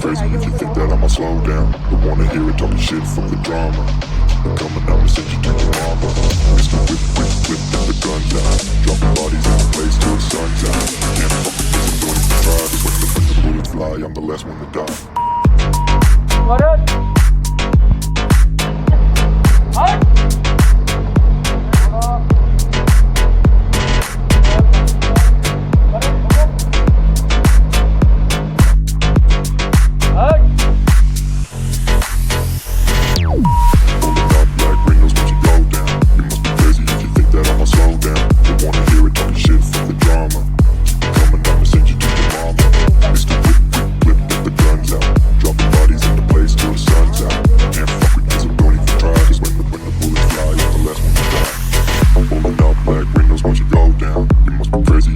crazy if you think that I'ma slow down. Don't wanna hear it talking shit, fuck the drama. Keep it coming, I'ma send you to your mama. Mr. Whip, whip, whip, get the guns out. Dropping bodies in the place till the sun's out. Can't fuck with this, I'm doing it for try. Cause when the bullets fly, I'm the last one to die. What up?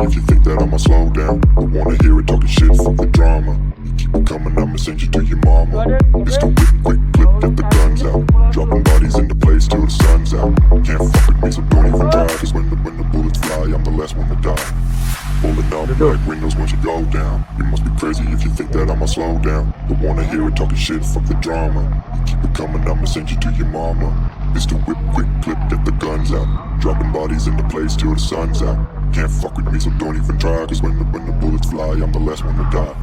If you think that I'ma slow down, don't wanna hear it talking shit, fuck the drama. You keep it coming, I'ma send you to your mama. It's the whip, quick clip, get the guns out. Dropping bodies in the place till the sun's out. Can't fuck with me, so don't even try. Cause when the bullets fly, I'm the last one to die. Pulling up black windows once you go down. You must be crazy if you think that I'ma slow down. Don't wanna hear it talking shit, fuck the drama. You keep it coming, I'ma send you to your mama. It's the whip, quick clip, get the guns out. Dropping bodies in the place till the sun's out. Can't fuck with me, so don't even try. Cause when the bullets fly, I'm the last one to die.